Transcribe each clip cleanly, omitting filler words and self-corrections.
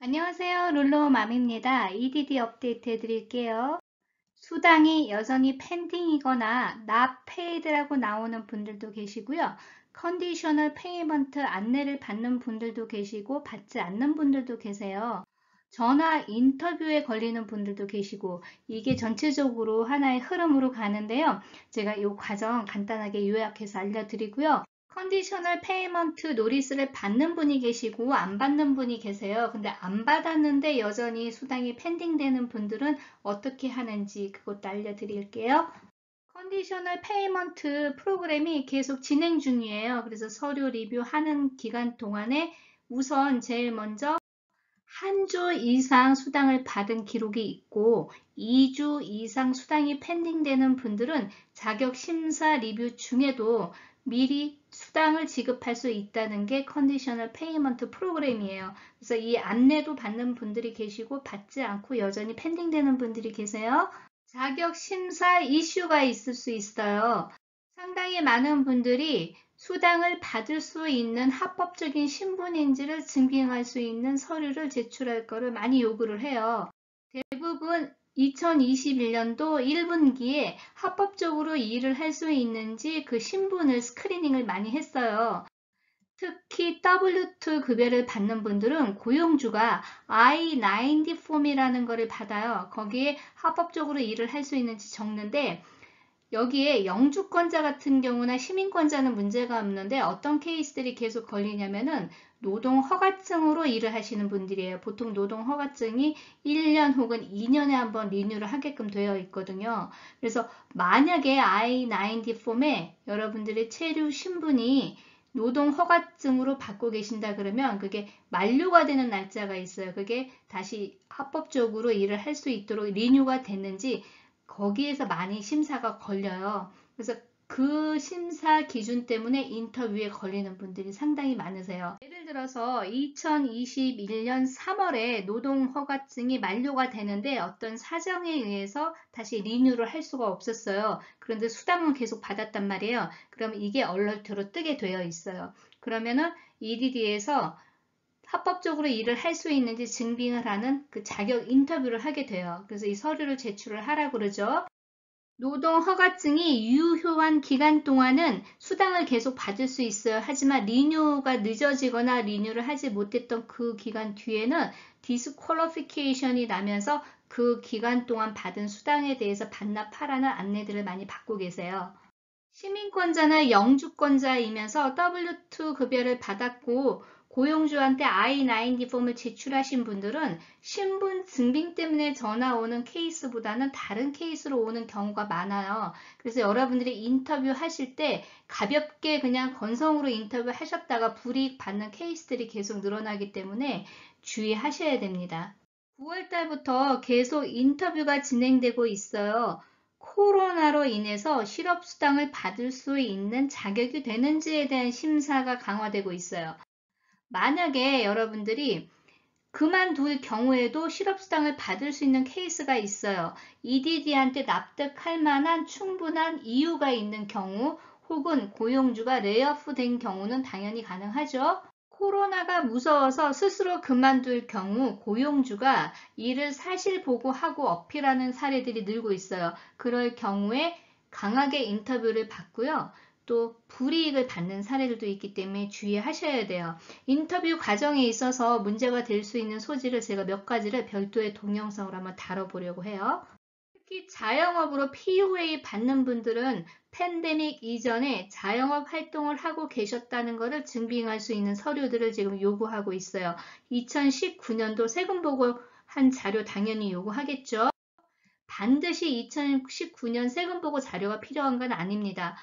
안녕하세요. 룰루맘입니다. EDD 업데이트 해드릴게요. 수당이 여전히 펜딩이거나 not paid라고 나오는 분들도 계시고요. 컨디셔널 페이먼트 안내를 받는 분들도 계시고 받지 않는 분들도 계세요. 전화 인터뷰에 걸리는 분들도 계시고 이게 전체적으로 하나의 흐름으로 가는데요. 제가 이 과정 간단하게 요약해서 알려드리고요. 컨디셔널 페이먼트 노리스를 받는 분이 계시고 안 받는 분이 계세요. 근데 안 받았는데 여전히 수당이 펜딩되는 분들은 어떻게 하는지 그것도 알려드릴게요. 컨디셔널 페이먼트 프로그램이 계속 진행 중이에요. 그래서 서류 리뷰하는 기간 동안에 우선 제일 먼저 한 주 이상 수당을 받은 기록이 있고 2주 이상 수당이 펜딩되는 분들은 자격 심사 리뷰 중에도 미리 수당을 지급할 수 있다는 게 컨디셔널 페이먼트 프로그램이에요. 그래서 이 안내도 받는 분들이 계시고 받지 않고 여전히 펜딩되는 분들이 계세요. 자격 심사 이슈가 있을 수 있어요. 상당히 많은 분들이 수당을 받을 수 있는 합법적인 신분인지를 증빙할 수 있는 서류를 제출할 것을 많이 요구를 해요. 대부분 2021년도 1분기에 합법적으로 일을 할 수 있는지 그 신분을 스크리닝을 많이 했어요. 특히 W2 급여를 받는 분들은 고용주가 I-90 폼이라는 것을 받아요. 거기에 합법적으로 일을 할 수 있는지 적는데 여기에 영주권자 같은 경우나 시민권자는 문제가 없는데 어떤 케이스들이 계속 걸리냐면은 노동허가증으로 일을 하시는 분들이에요. 보통 노동허가증이 1년 혹은 2년에 한번 리뉴를 하게끔 되어 있거든요. 그래서 만약에 I-90 폼에 여러분들의 체류 신분이 노동허가증으로 받고 계신다 그러면 그게 만료가 되는 날짜가 있어요. 그게 다시 합법적으로 일을 할 수 있도록 리뉴가 됐는지 거기에서 많이 심사가 걸려요. 그래서 그 심사 기준 때문에 인터뷰에 걸리는 분들이 상당히 많으세요. 예를 들어서 2021년 3월에 노동허가증이 만료가 되는데 어떤 사정에 의해서 다시 리뉴를 할 수가 없었어요. 그런데 수당은 계속 받았단 말이에요. 그럼 이게 얼러트로 뜨게 되어 있어요. 그러면은 EDD에서 합법적으로 일을 할 수 있는지 증빙을 하는 그 자격 인터뷰를 하게 돼요. 그래서 이 서류를 제출을 하라고 그러죠. 노동허가증이 유효한 기간 동안은 수당을 계속 받을 수 있어요. 하지만 리뉴가 늦어지거나 리뉴를 하지 못했던 그 기간 뒤에는 디스퀄리피케이션이 나면서 그 기간 동안 받은 수당에 대해서 반납하라는 안내들을 많이 받고 계세요. 시민권자나 영주권자이면서 W2 급여를 받았고 고용주한테 I-90 폼을 제출하신 분들은 신분 증빙 때문에 전화 오는 케이스보다는 다른 케이스로 오는 경우가 많아요. 그래서 여러분들이 인터뷰 하실 때 가볍게 그냥 건성으로 인터뷰 하셨다가 불이익 받는 케이스들이 계속 늘어나기 때문에 주의하셔야 됩니다. 9월 달부터 계속 인터뷰가 진행되고 있어요. 코로나로 인해서 실업수당을 받을 수 있는 자격이 되는지에 대한 심사가 강화되고 있어요. 만약에 여러분들이 그만둘 경우에도 실업수당을 받을 수 있는 케이스가 있어요. EDD한테 납득할 만한 충분한 이유가 있는 경우 혹은 고용주가 레이오프 된 경우는 당연히 가능하죠. 코로나가 무서워서 스스로 그만둘 경우 고용주가 이를 사실 보고하고 어필하는 사례들이 늘고 있어요. 그럴 경우에 강하게 인터뷰를 받고요. 또 불이익을 받는 사례들도 있기 때문에 주의하셔야 돼요. 인터뷰 과정에 있어서 문제가 될 수 있는 소지를 제가 몇 가지를 별도의 동영상으로 한번 다뤄보려고 해요. 특히 자영업으로 POA 받는 분들은 팬데믹 이전에 자영업 활동을 하고 계셨다는 것을 증빙할 수 있는 서류들을 지금 요구하고 있어요. 2019년도 세금 보고 한 자료 당연히 요구하겠죠. 반드시 2019년 세금 보고 자료가 필요한 건 아닙니다.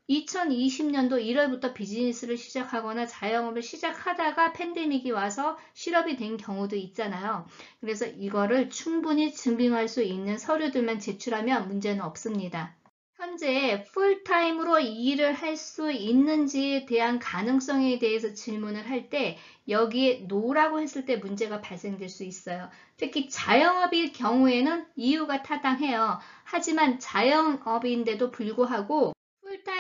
2020년도 1월부터 비즈니스를 시작하거나 자영업을 시작하다가 팬데믹이 와서 실업이 된 경우도 있잖아요. 그래서 이거를 충분히 증빙할 수 있는 서류들만 제출하면 문제는 없습니다. 현재 풀타임으로 일을 할 수 있는지에 대한 가능성에 대해서 질문을 할 때 여기에 노라고 했을 때 문제가 발생될 수 있어요. 특히 자영업일 경우에는 이유가 타당해요. 하지만 자영업인데도 불구하고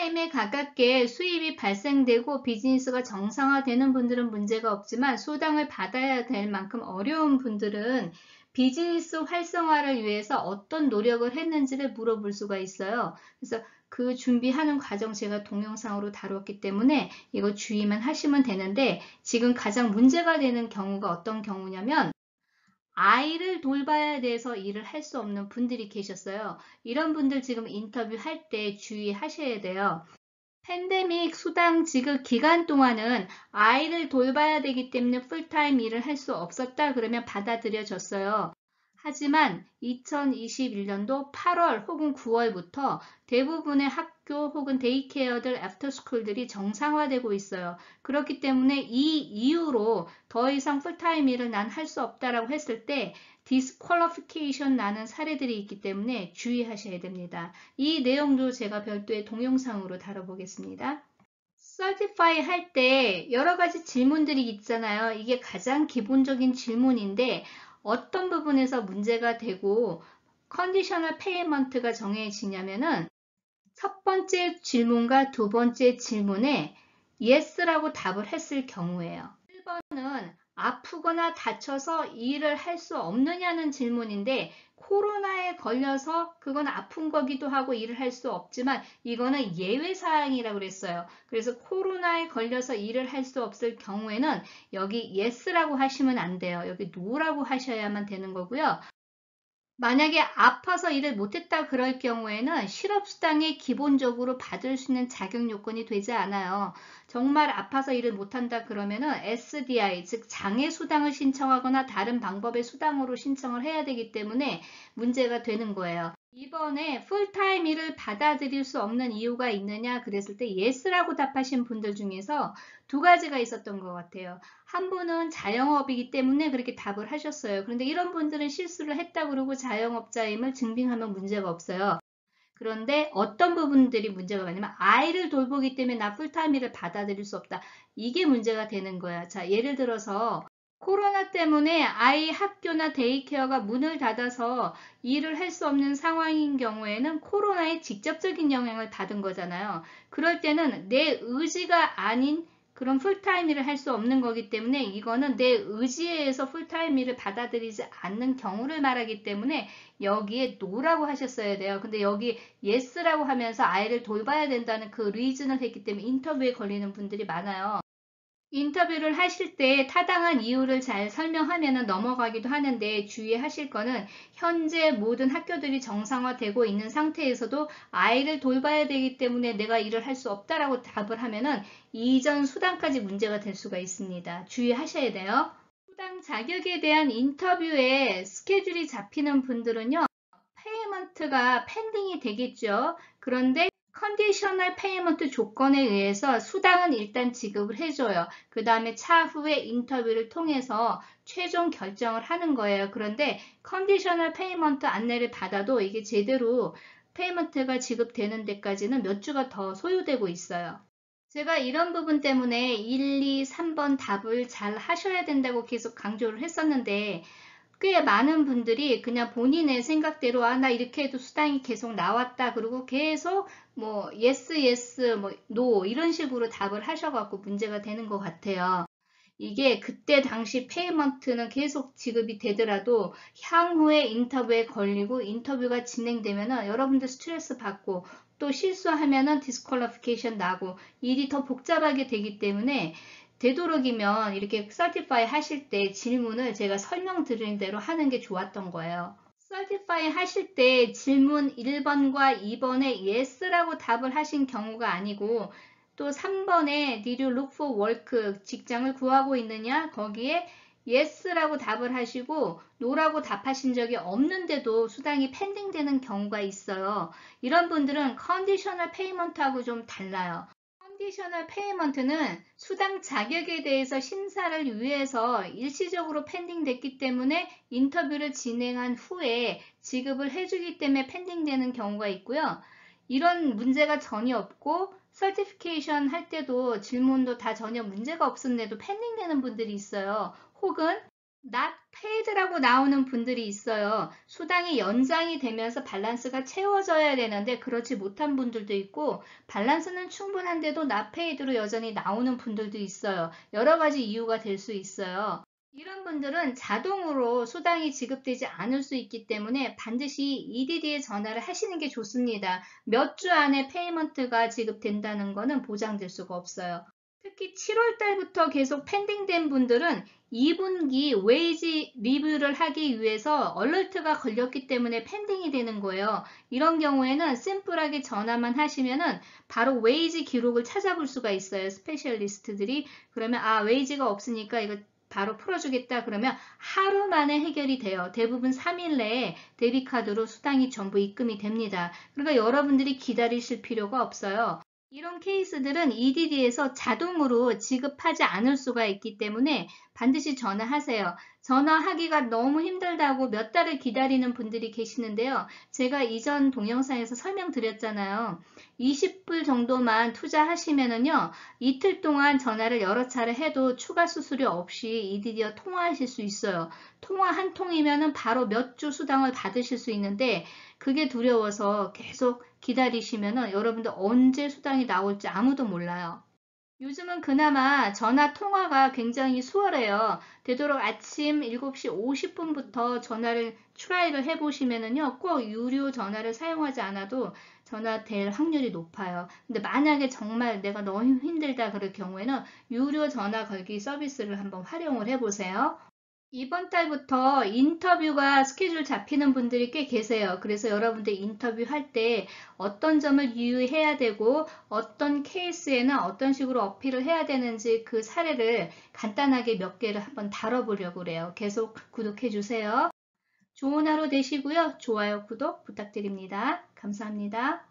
풀타임에 가깝게 수입이 발생되고 비즈니스가 정상화되는 분들은 문제가 없지만 수당을 받아야 될 만큼 어려운 분들은 비즈니스 활성화를 위해서 어떤 노력을 했는지를 물어볼 수가 있어요. 그래서 그 준비하는 과정 제가 동영상으로 다뤘기 때문에 이거 주의만 하시면 되는데, 지금 가장 문제가 되는 경우가 어떤 경우냐면 아이를 돌봐야 돼서 일을 할 수 없는 분들이 계셨어요. 이런 분들 지금 인터뷰할 때 주의하셔야 돼요. 팬데믹 수당 지급 기간 동안은 아이를 돌봐야 되기 때문에 풀타임 일을 할 수 없었다 그러면 받아들여졌어요. 하지만 2021년도 8월 혹은 9월부터 대부분의 학교 혹은 데이케어들, 애프터스쿨들이 정상화되고 있어요. 그렇기 때문에 이 이후로 더 이상 풀타임 일을 난 할 수 없다라고 했을 때 디스퀄리피케이션 나는 사례들이 있기 때문에 주의하셔야 됩니다. 이 내용도 제가 별도의 동영상으로 다뤄보겠습니다. Certify 할 때 여러 가지 질문들이 있잖아요. 이게 가장 기본적인 질문인데 어떤 부분에서 문제가 되고 컨디셔널 페이먼트가 정해지냐면은 첫 번째 질문과 두 번째 질문에 yes라고 답을 했을 경우에요. 1번은 아프거나 다쳐서 일을 할 수 없느냐는 질문인데 코로나에 걸려서 그건 아픈 거기도 하고 일을 할 수 없지만 이거는 예외사항이라고 그랬어요. 그래서 코로나에 걸려서 일을 할 수 없을 경우에는 여기 yes라고 하시면 안 돼요. 여기 no라고 하셔야만 되는 거고요. 만약에 아파서 일을 못했다 그럴 경우에는 실업수당이 기본적으로 받을 수 있는 자격 요건이 되지 않아요. 정말 아파서 일을 못한다 그러면은 SDI, 즉 장애수당을 신청하거나 다른 방법의 수당으로 신청을 해야 되기 때문에 문제가 되는 거예요. 이번에 풀타임 일을 받아들일 수 없는 이유가 있느냐 그랬을 때 yes라고 답하신 분들 중에서 두 가지가 있었던 것 같아요. 한 분은 자영업이기 때문에 그렇게 답을 하셨어요. 그런데 이런 분들은 실수를 했다 그러고 자영업자임을 증빙하면 문제가 없어요. 그런데 어떤 부분들이 문제가 많냐면 아이를 돌보기 때문에 나 풀타임 일을 받아들일 수 없다. 이게 문제가 되는 거야. 자, 예를 들어서 코로나 때문에 아이 학교나 데이케어가 문을 닫아서 일을 할 수 없는 상황인 경우에는 코로나의 직접적인 영향을 받은 거잖아요. 그럴 때는 내 의지가 아닌 그런 풀타임 일을 할 수 없는 거기 때문에 이거는 내 의지에 의해서 풀타임 일을 받아들이지 않는 경우를 말하기 때문에 여기에 no라고 하셨어야 돼요. 근데 여기 yes라고 하면서 아이를 돌봐야 된다는 그 reason을 했기 때문에 인터뷰에 걸리는 분들이 많아요. 인터뷰를 하실 때 타당한 이유를 잘 설명하면 넘어가기도 하는데 주의하실 거는 현재 모든 학교들이 정상화되고 있는 상태에서도 아이를 돌봐야 되기 때문에 내가 일을 할 수 없다라고 답을 하면은 이전 수당까지 문제가 될 수가 있습니다. 주의하셔야 돼요. 수당 자격에 대한 인터뷰에 스케줄이 잡히는 분들은요, 페이먼트가 펜딩이 되겠죠. 그런데 컨디셔널 페이먼트 조건에 의해서 수당은 일단 지급을 해줘요. 그 다음에 차후에 인터뷰를 통해서 최종 결정을 하는 거예요. 그런데 컨디셔널 페이먼트 안내를 받아도 이게 제대로 페이먼트가 지급되는 데까지는 몇 주가 더 소요되고 있어요. 제가 이런 부분 때문에 1, 2, 3번 답을 잘 하셔야 된다고 계속 강조를 했었는데 꽤 많은 분들이 그냥 본인의 생각대로 나 이렇게 해도 수당이 계속 나왔다 그리고 계속 뭐 yes, yes, 뭐 no 이런 식으로 답을 하셔갖고 문제가 되는 것 같아요. 이게 그때 당시 페이먼트는 계속 지급이 되더라도 향후에 인터뷰에 걸리고 인터뷰가 진행되면은 여러분들 스트레스 받고 또 실수하면은 디스퀄리피케이션 나고 일이 더 복잡하게 되기 때문에 되도록이면 이렇게 서티파이 하실 때 질문을 제가 설명드린 대로 하는 게 좋았던 거예요. 서티파이 하실 때 질문 1번과 2번에 yes라고 답을 하신 경우가 아니고 또 3번에 did you look for work 직장을 구하고 있느냐 거기에 yes라고 답을 하시고 no라고 답하신 적이 없는데도 수당이 펜딩되는 경우가 있어요. 이런 분들은 컨디셔널 페이먼트하고 좀 달라요. 컨디셔널 페이먼트는 수당 자격에 대해서 심사를 위해서 일시적으로 펜딩됐기 때문에 인터뷰를 진행한 후에 지급을 해주기 때문에 펜딩되는 경우가 있고요. 이런 문제가 전혀 없고 서티피케이션 할 때도 질문도 다 전혀 문제가 없었는데도 펜딩되는 분들이 있어요. 혹은 not paid라고 나오는 분들이 있어요. 수당이 연장이 되면서 밸런스가 채워져야 되는데 그렇지 못한 분들도 있고 밸런스는 충분한데도 not paid로 여전히 나오는 분들도 있어요. 여러 가지 이유가 될 수 있어요. 이런 분들은 자동으로 수당이 지급되지 않을 수 있기 때문에 반드시 EDD에 전화를 하시는 게 좋습니다. 몇 주 안에 페이먼트가 지급된다는 것은 보장될 수가 없어요. 특히 7월 달부터 계속 펜딩된 분들은 2분기 웨이지 리뷰를 하기 위해서 얼러트가 걸렸기 때문에 펜딩이 되는 거예요. 이런 경우에는 심플하게 전화만 하시면은 바로 웨이지 기록을 찾아볼 수가 있어요. 스페셜리스트들이. 그러면 웨이지가 없으니까 이거 바로 풀어주겠다 그러면 하루 만에 해결이 돼요. 대부분 3일 내에 데비카드로 수당이 전부 입금이 됩니다. 그러니까 여러분들이 기다리실 필요가 없어요. 이런 케이스들은 EDD에서 자동으로 지급하지 않을 수가 있기 때문에 반드시 전화하세요. 전화하기가 너무 힘들다고 몇 달을 기다리는 분들이 계시는데요. 제가 이전 동영상에서 설명드렸잖아요. 20불 정도만 투자하시면은요, 이틀 동안 전화를 여러 차례 해도 추가 수수료 없이 EDD와 통화하실 수 있어요. 통화 한 통이면은 바로 몇 주 수당을 받으실 수 있는데 그게 두려워서 계속 기다리시면은 여러분들 언제 수당이 나올지 아무도 몰라요. 요즘은 그나마 전화 통화가 굉장히 수월해요. 되도록 아침 7시 50분부터 전화를 트라이를 해보시면은요, 꼭 유료 전화를 사용하지 않아도 전화 될 확률이 높아요. 근데 만약에 정말 내가 너무 힘들다 그럴 경우에는 유료 전화 걸기 서비스를 한번 활용을 해보세요. 이번 달부터 인터뷰가 스케줄 잡히는 분들이 꽤 계세요. 그래서 여러분들 인터뷰 할 때 어떤 점을 유의해야 되고 어떤 케이스에는 어떤 식으로 어필을 해야 되는지 그 사례를 간단하게 몇 개를 한번 다뤄보려고 그래요. 계속 구독해 주세요. 좋은 하루 되시고요. 좋아요, 구독 부탁드립니다. 감사합니다.